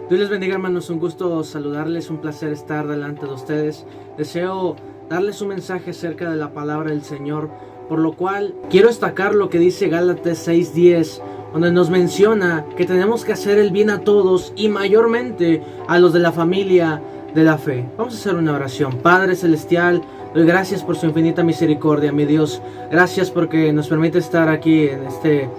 Dios les bendiga, hermanos, un gusto saludarles, un placer estar delante de ustedes. Deseo darles un mensaje acerca de la palabra del Señor, por lo cual quiero destacar lo que dice Gálatas 6:10, donde nos menciona que tenemos que hacer el bien a todos y mayormente a los de la familia de la fe. Vamos a hacer una oración. Padre Celestial, doy gracias por su infinita misericordia, mi Dios. Gracias porque nos permite estar aquí en este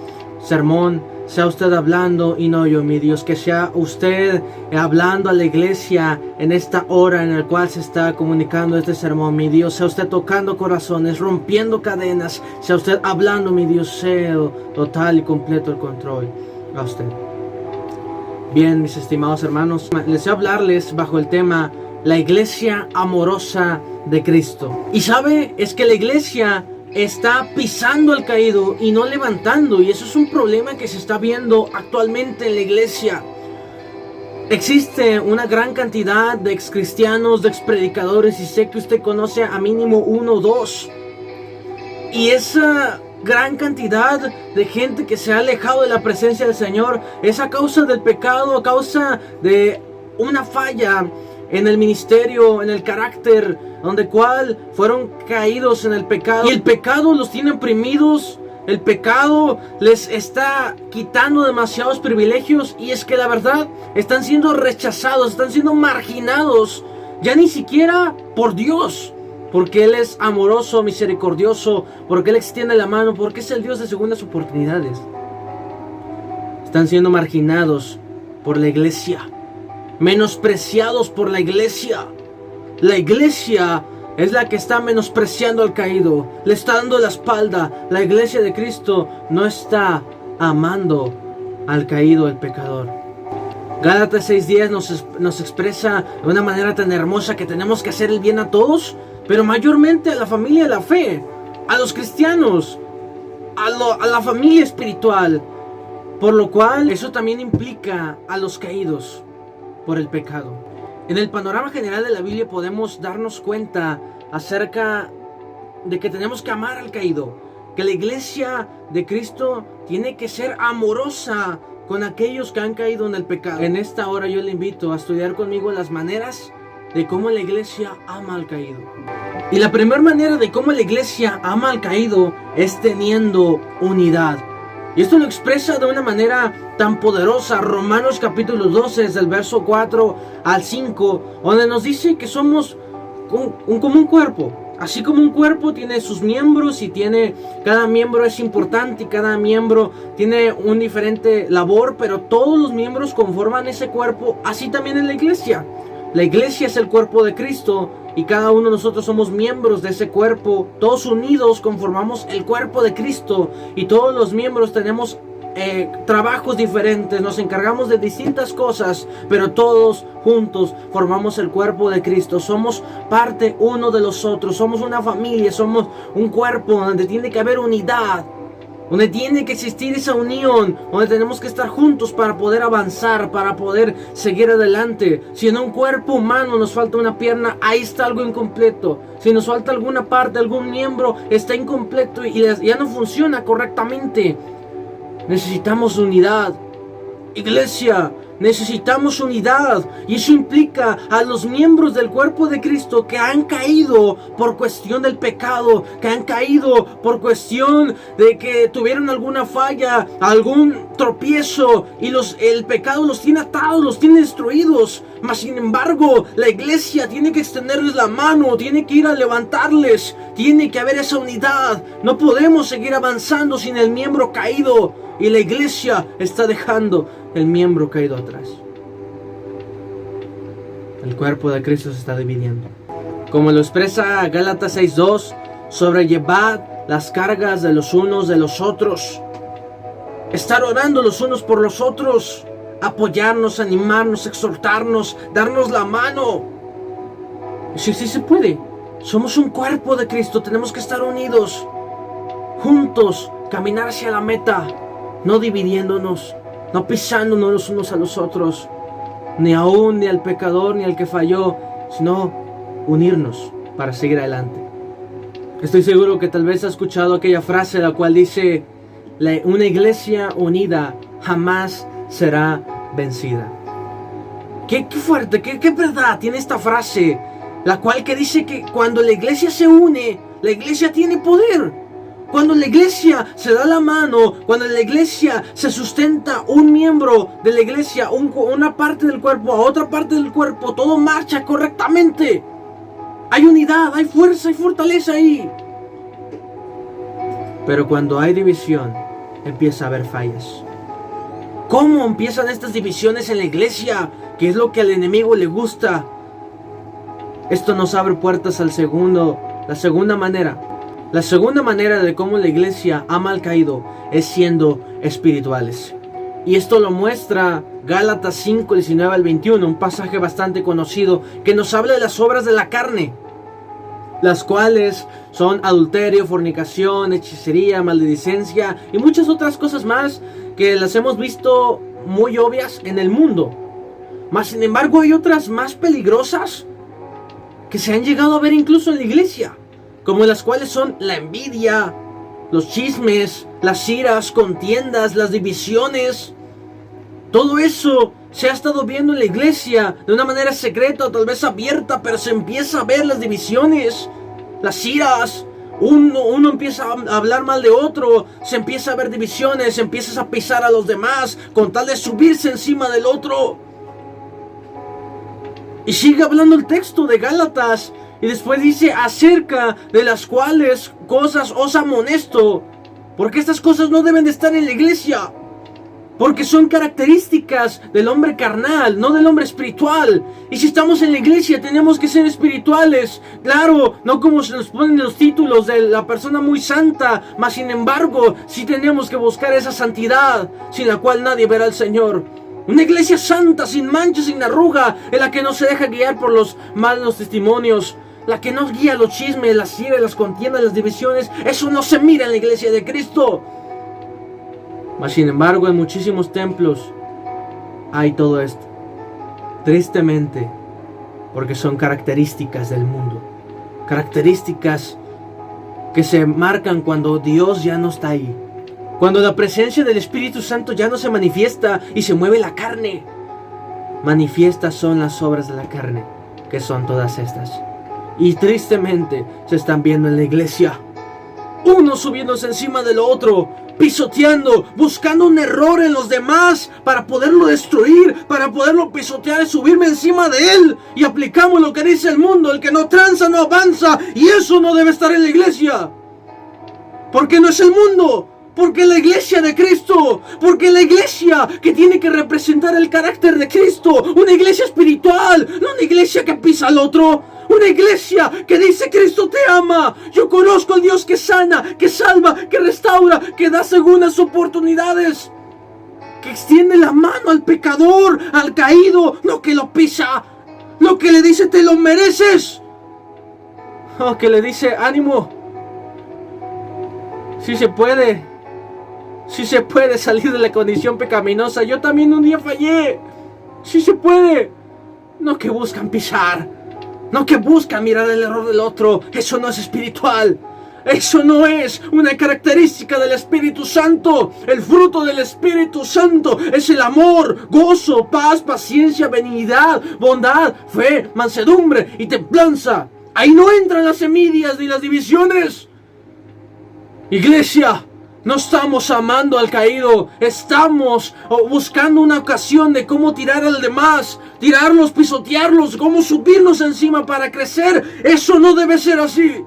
sermón. Sea usted hablando y no yo, mi Dios. Que sea usted hablando a la iglesia en esta hora en la cual se está comunicando este sermón, mi Dios. Sea usted tocando corazones, rompiendo cadenas. Sea usted hablando, mi Dios. Sea total y completo el control a usted. Bien, mis estimados hermanos, deseo hablarles bajo el tema la iglesia amorosa de Cristo. Y sabe, es que la iglesia está pisando al caído y no levantando, y eso es un problema que se está viendo actualmente en la iglesia. Existe una gran cantidad de excristianos, de expredicadores, y sé que usted conoce a mínimo uno o dos, y esa gran cantidad de gente que se ha alejado de la presencia del Señor es a causa del pecado, a causa de una falla en el ministerio, en el carácter, donde cual fueron caídos en el pecado, y el pecado los tiene oprimidos. El pecado les está quitando demasiados privilegios, y es que la verdad están siendo rechazados, están siendo marginados, ya ni siquiera por Dios, porque Él es amoroso, misericordioso, porque Él extiende la mano, porque es el Dios de segundas oportunidades. Están siendo marginados por la iglesia, menospreciados por la iglesia. La iglesia es la que está menospreciando al caído, le está dando la espalda. La iglesia de Cristo no está amando al caído, el pecador. Gálatas 6:10 nos expresa de una manera tan hermosa que tenemos que hacer el bien a todos, pero mayormente a la familia de la fe, a los cristianos, a la familia espiritual, por lo cual eso también implica a los caídos por el pecado. En el panorama general de la Biblia podemos darnos cuenta acerca de que tenemos que amar al caído, que la iglesia de Cristo tiene que ser amorosa con aquellos que han caído en el pecado. En esta hora yo le invito a estudiar conmigo las maneras de cómo la iglesia ama al caído. Y la primera manera de cómo la iglesia ama al caído es teniendo unidad. Y esto lo expresa de una manera tan poderosa. Romanos capítulo 12, desde el verso 4 al 5, donde nos dice que somos como un cuerpo. Así como un cuerpo tiene sus miembros y cada miembro es importante y cada miembro tiene un diferente labor, pero todos los miembros conforman ese cuerpo. Así también en la iglesia. La iglesia es el cuerpo de Cristo y cada uno de nosotros somos miembros de ese cuerpo. Todos unidos conformamos el cuerpo de Cristo, y todos los miembros tenemos trabajos diferentes, nos encargamos de distintas cosas, pero todos juntos formamos el cuerpo de Cristo. Somos parte uno de los otros, somos una familia, somos un cuerpo donde tiene que haber unidad, donde tiene que existir esa unión, donde tenemos que estar juntos para poder avanzar, para poder seguir adelante. Si en un cuerpo humano nos falta una pierna, ahí está algo incompleto. Si nos falta alguna parte, algún miembro, está incompleto y ya no funciona correctamente. Necesitamos unidad. Iglesia, necesitamos unidad, y eso implica a los miembros del cuerpo de Cristo que han caído por cuestión del pecado, que han caído por cuestión de que tuvieron alguna falla, algún tropiezo, y el pecado los tiene atados, los tiene destruidos. Mas sin embargo, la iglesia tiene que extenderles la mano, tiene que ir a levantarles, tiene que haber esa unidad. No podemos seguir avanzando sin el miembro caído, y la iglesia está dejando el miembro caído atrás. El cuerpo de Cristo se está dividiendo. Como lo expresa Gálatas 6:2, sobrellevad las cargas de los unos de los otros. Estar orando los unos por los otros, apoyarnos, animarnos, exhortarnos, darnos la mano. Sí se puede. Somos un cuerpo de Cristo, tenemos que estar unidos, juntos, caminar hacia la meta, no dividiéndonos, no pisándonos los unos a los otros, ni al pecador, ni al que falló, sino unirnos para seguir adelante. Estoy seguro que tal vez has escuchado aquella frase la cual dice: una iglesia unida jamás será vencida. Qué fuerte, qué verdad tiene esta frase, la cual que dice que cuando la iglesia se une, la iglesia tiene poder. Cuando la iglesia se da la mano, cuando la iglesia se sustenta un miembro de la iglesia, una parte del cuerpo a otra parte del cuerpo, todo marcha correctamente. Hay unidad, hay fuerza, hay fortaleza ahí. Pero cuando hay división, empieza a haber fallas. ¿Cómo empiezan estas divisiones en la iglesia? ¿Qué es lo que al enemigo le gusta? Esto nos abre puertas la segunda manera. La segunda manera de cómo la iglesia ama al caído es siendo espirituales. Y esto lo muestra Gálatas 5, 19 al 21, un pasaje bastante conocido que nos habla de las obras de la carne, las cuales son adulterio, fornicación, hechicería, maledicencia y muchas otras cosas más que las hemos visto muy obvias en el mundo. Mas sin embargo hay otras más peligrosas que se han llegado a ver incluso en la iglesia, como las cuales son la envidia, los chismes, las iras, contiendas, las divisiones. Todo eso se ha estado viendo en la iglesia de una manera secreta o tal vez abierta, pero se empieza a ver las divisiones, las iras. Uno empieza a hablar mal de otro, se empieza a ver divisiones, empiezas a pisar a los demás con tal de subirse encima del otro. Y sigue hablando el texto de Gálatas. Y después dice, acerca de las cuales cosas os amonesto, porque estas cosas no deben de estar en la iglesia, porque son características del hombre carnal, no del hombre espiritual. Y si estamos en la iglesia tenemos que ser espirituales, claro, no como se nos ponen los títulos de la persona muy santa, mas sin embargo sí tenemos que buscar esa santidad sin la cual nadie verá al Señor. Una iglesia santa, sin mancha, sin arruga, en la que no se deja guiar por los malos testimonios, la que no guía los chismes, las iras, las contiendas, las divisiones. Eso no se mira en la iglesia de Cristo. Mas sin embargo en muchísimos templos hay todo esto, tristemente, porque son características del mundo, características que se marcan cuando Dios ya no está ahí, cuando la presencia del Espíritu Santo ya no se manifiesta y se mueve la carne. Manifiestas son las obras de la carne, que son todas estas. Y tristemente se están viendo en la iglesia. Uno subiéndose encima del otro, pisoteando, buscando un error en los demás para poderlo destruir, para poderlo pisotear y subirme encima de él. Y aplicamos lo que dice el mundo: el que no tranza no avanza. Y eso no debe estar en la iglesia, porque no es el mundo, porque es la iglesia de Cristo, porque es la iglesia que tiene que representar el carácter de Cristo. Una iglesia espiritual, no una iglesia que pisa al otro. Una iglesia que dice: Cristo te ama. Yo conozco al Dios que sana, que salva, que restaura, que da segundas oportunidades, que extiende la mano al pecador, al caído, no que lo pisa, no que le dice: te lo mereces, no que le dice: ánimo, sí se puede, sí se puede salir de la condición pecaminosa. Yo también un día fallé, sí se puede. No que buscan pisar, no que buscan mirar el error del otro. Eso no es espiritual. Eso no es una característica del Espíritu Santo. El fruto del Espíritu Santo es el amor, gozo, paz, paciencia, benignidad, bondad, fe, mansedumbre y templanza. Ahí no entran las envidias ni las divisiones. Iglesia, no estamos amando al caído, estamos buscando una ocasión de cómo tirar al demás, tirarlos, pisotearlos, cómo subirnos encima para crecer. Eso no debe ser así.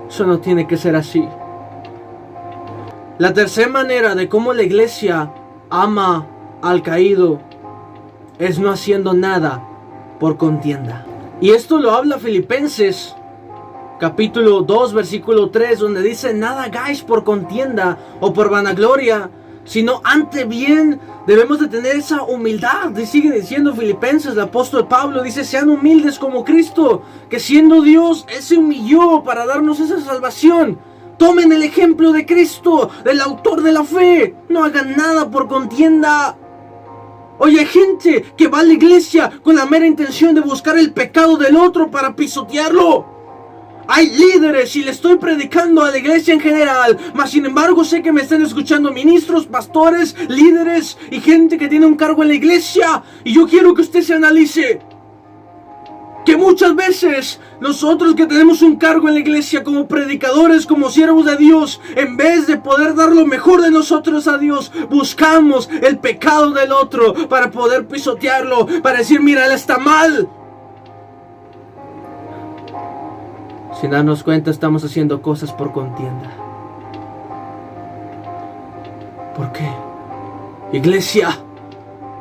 Eso no tiene que ser así. La tercera manera de cómo la iglesia ama al caído es no haciendo nada por contienda. Y esto lo habla Filipenses capítulo 2, versículo 3, donde dice: nada hagáis por contienda o por vanagloria, sino ante bien debemos de tener esa humildad. Y sigue diciendo Filipenses, el apóstol Pablo dice: sean humildes como Cristo, que siendo Dios, Él se humilló para darnos esa salvación. Tomen el ejemplo de Cristo, del autor de la fe. No hagan nada por contienda. Oye, hay gente que va a la iglesia con la mera intención de buscar el pecado del otro para pisotearlo. Hay líderes y le estoy predicando a la iglesia en general, mas sin embargo sé que me están escuchando ministros, pastores, líderes y gente que tiene un cargo en la iglesia. Y yo quiero que usted se analice que muchas veces nosotros que tenemos un cargo en la iglesia como predicadores, como siervos de Dios, en vez de poder dar lo mejor de nosotros a Dios, buscamos el pecado del otro para poder pisotearlo, para decir, mira, él está mal. Sin darnos cuenta, estamos haciendo cosas por contienda. ¿Por qué? Iglesia,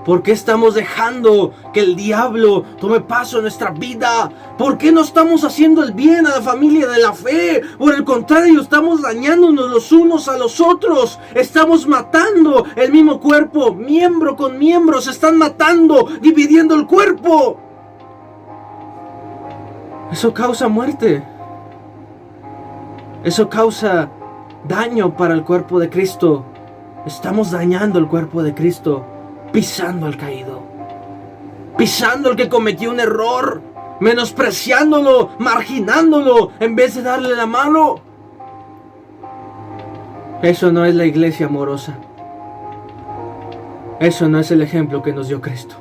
¿por qué estamos dejando que el diablo tome paso en nuestra vida? ¿Por qué no estamos haciendo el bien a la familia de la fe? Por el contrario, estamos dañándonos los unos a los otros. Estamos matando el mismo cuerpo, miembro con miembro. Se están matando, dividiendo el cuerpo. Eso causa muerte. Eso causa daño para el cuerpo de Cristo. Estamos dañando el cuerpo de Cristo, pisando al caído, pisando al que cometió un error, menospreciándolo, marginándolo, en vez de darle la mano. Eso no es la iglesia amorosa. Eso no es el ejemplo que nos dio Cristo.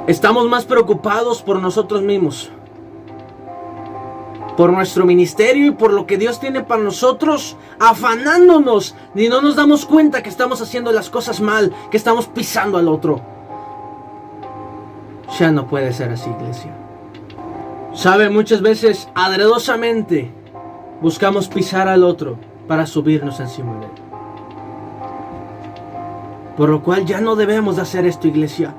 Estamos más preocupados por nosotros mismos, por nuestro ministerio y por lo que Dios tiene para nosotros, afanándonos, y no nos damos cuenta que estamos haciendo las cosas mal, que estamos pisando al otro. Ya no puede ser así, iglesia. Sabe, muchas veces, adredosamente, buscamos pisar al otro para subirnos encima de él. Por lo cual ya no debemos de hacer esto, iglesia.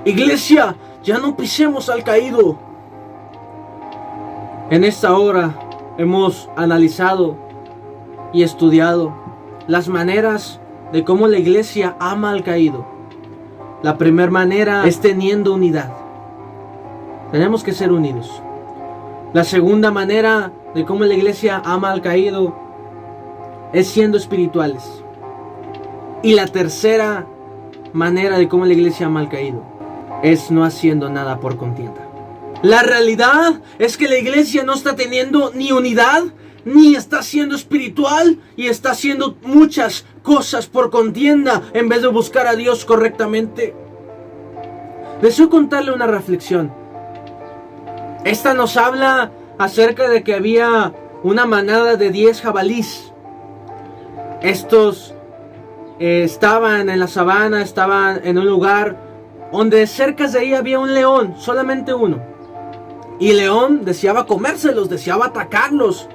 Iglesia, ya no pisemos al caído. En esta hora hemos analizado y estudiado las maneras de cómo la iglesia ama al caído. La primera manera es teniendo unidad. Tenemos que ser unidos. La segunda manera de cómo la iglesia ama al caído es siendo espirituales. Y la tercera manera de cómo la iglesia ama al caído es no haciendo nada por contienda. La realidad es que la iglesia no está teniendo ni unidad, ni está siendo espiritual, y está haciendo muchas cosas por contienda en vez de buscar a Dios correctamente. Deseo contarle una reflexión. Esta nos habla acerca de que había una manada de 10 jabalís. Estos estaban en la sabana, estaban en un lugar donde cerca de ahí había un león, solamente uno. Y el león deseaba comérselos, deseaba atacarlos.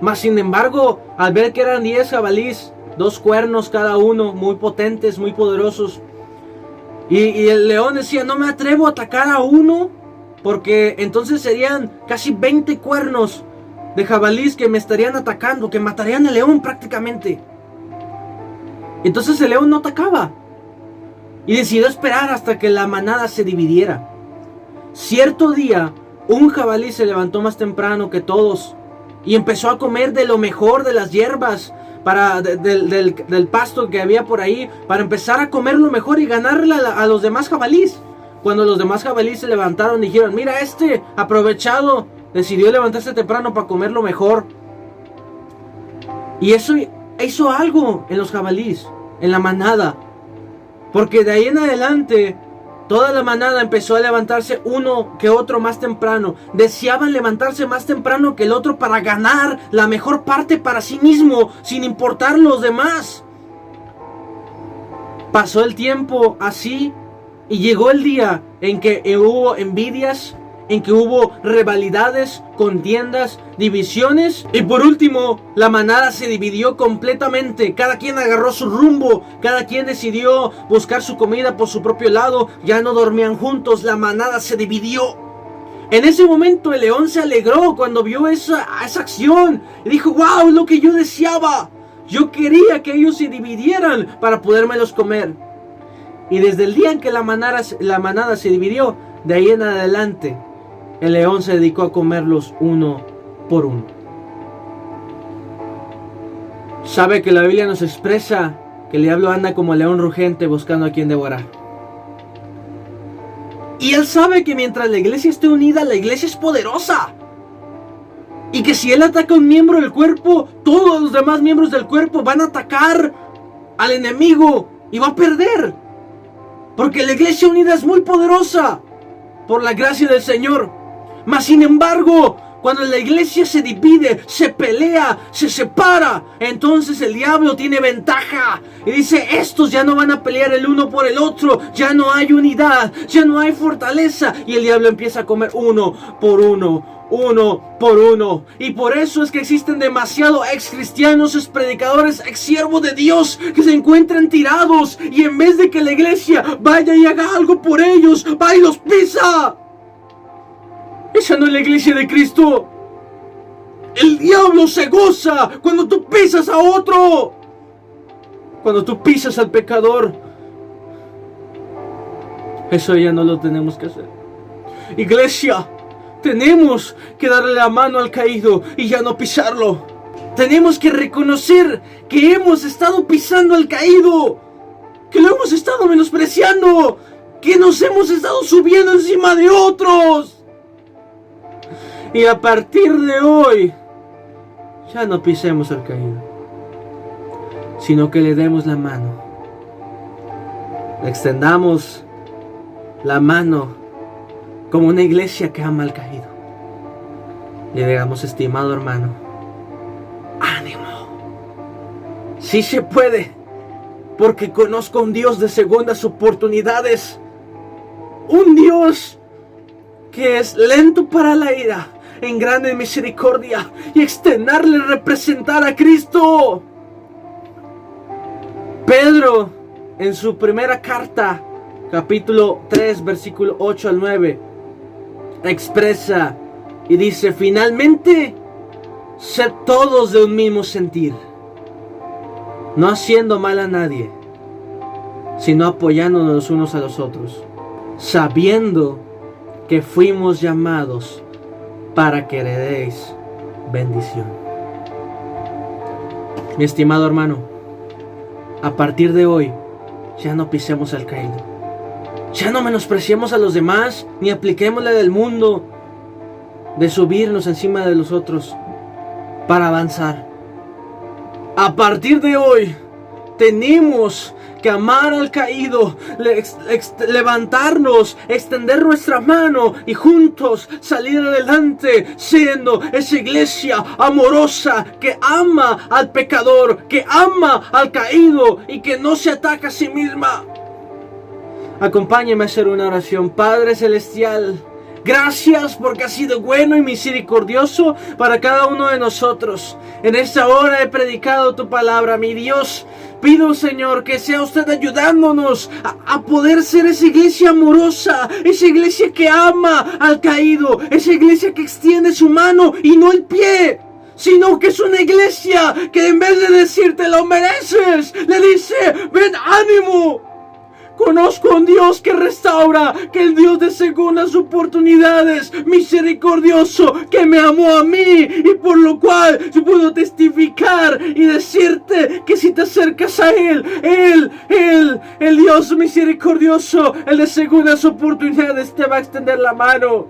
Mas sin embargo, al ver que eran 10 jabalís, 2 cuernos cada uno, muy potentes, muy poderosos. Y el león decía, no me atrevo a atacar a uno, porque entonces serían casi 20 cuernos de jabalís que me estarían atacando, que matarían al león prácticamente. Entonces el león no atacaba. Y decidió esperar hasta que la manada se dividiera. Cierto día, un jabalí se levantó más temprano que todos y empezó a comer de lo mejor de las hierbas del pasto que había por ahí, para empezar a comer lo mejor y ganarle a los demás jabalís. Cuando los demás jabalíes se levantaron, dijeron, mira, aprovechado, decidió levantarse temprano para comer lo mejor. Y eso hizo algo en los jabalíes, en la manada, porque de ahí en adelante toda la manada empezó a levantarse uno que otro más temprano. Deseaban levantarse más temprano que el otro para ganar la mejor parte para sí mismo, sin importar los demás. Pasó el tiempo así y llegó el día en que hubo envidias, en que hubo rivalidades, contiendas, divisiones, y por último la manada se dividió completamente. Cada quien agarró su rumbo, cada quien decidió buscar su comida por su propio lado. Ya no dormían juntos, la manada se dividió. En ese momento el león se alegró cuando vio esa acción y dijo, wow, es lo que yo deseaba. Yo quería que ellos se dividieran para podérmelos comer. Y desde el día en que la manada se dividió, de ahí en adelante el león se dedicó a comerlos uno por uno. Sabe que la Biblia nos expresa que el diablo anda como león rugente buscando a quien devorar. Y él sabe que mientras la iglesia esté unida, la iglesia es poderosa. Y que si él ataca a un miembro del cuerpo, todos los demás miembros del cuerpo van a atacar al enemigo y va a perder. Porque la iglesia unida es muy poderosa por la gracia del Señor. Mas sin embargo, cuando la iglesia se divide, se pelea, se separa, entonces el diablo tiene ventaja. Y dice, estos ya no van a pelear el uno por el otro. Ya no hay unidad, ya no hay fortaleza. Y el diablo empieza a comer uno por uno. Y por eso es que existen demasiados ex cristianos, ex predicadores, ex siervos de Dios que se encuentran tirados. Y en vez de que la iglesia vaya y haga algo por ellos, va y los pisa. Esa no es la iglesia de Cristo. El diablo se goza cuando tú pisas a otro. Cuando tú pisas al pecador. Eso ya no lo tenemos que hacer. Iglesia, tenemos que darle la mano al caído y ya no pisarlo. Tenemos que reconocer que hemos estado pisando al caído, que lo hemos estado menospreciando, que nos hemos estado subiendo encima de otros. Y a partir de hoy, ya no pisemos al caído, sino que le demos la mano. Le extendamos la mano como una iglesia que ama al caído. Le digamos, estimado hermano, ánimo. Sí se puede, porque conozco a un Dios de segundas oportunidades. Un Dios que es lento para la ira, en grande misericordia, y extenderle representar a Cristo. Pedro, en su primera carta, capítulo 3, versículo 8 al 9, expresa y dice, finalmente, sed todos de un mismo sentir, no haciendo mal a nadie, sino apoyándonos los unos a los otros, sabiendo que fuimos llamados para que heredéis bendición. Mi estimado hermano, a partir de hoy, ya no pisemos al caído. Ya no menospreciemos a los demás, ni apliquemos la del mundo de subirnos encima de los otros para avanzar. A partir de hoy, tenemos que amar al caído, levantarnos, extender nuestra mano y juntos salir adelante, siendo esa iglesia amorosa que ama al pecador, que ama al caído y que no se ataca a sí misma. Acompáñeme a hacer una oración. Padre Celestial, gracias porque has sido bueno y misericordioso para cada uno de nosotros. En esta hora he predicado tu palabra, mi Dios. Pido, Señor, que sea usted ayudándonos a poder ser esa iglesia amorosa, esa iglesia que ama al caído, esa iglesia que extiende su mano y no el pie, sino que es una iglesia que en vez de decirte lo mereces, le dice, ven, ánimo. Conozco a un Dios que restaura, que el Dios de segundas oportunidades, misericordioso, que me amó a mí y por lo cual yo puedo testificar y decirte que si te acercas a Él, el Dios misericordioso, el de segundas oportunidades, te va a extender la mano.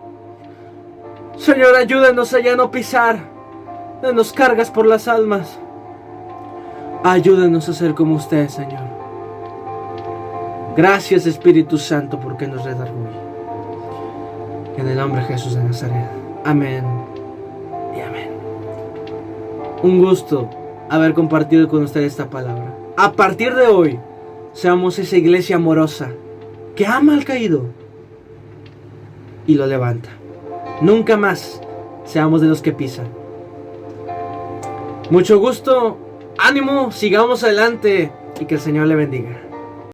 Señor, ayúdanos a ya no pisar, no nos cargas por las almas. Ayúdanos a ser como usted, Señor. Gracias, Espíritu Santo, porque nos redarguye. En el nombre de Jesús de Nazaret. Amén y amén. Un gusto haber compartido con ustedes esta palabra. A partir de hoy, seamos esa iglesia amorosa que ama al caído y lo levanta. Nunca más seamos de los que pisan. Mucho gusto, ánimo, sigamos adelante y que el Señor le bendiga.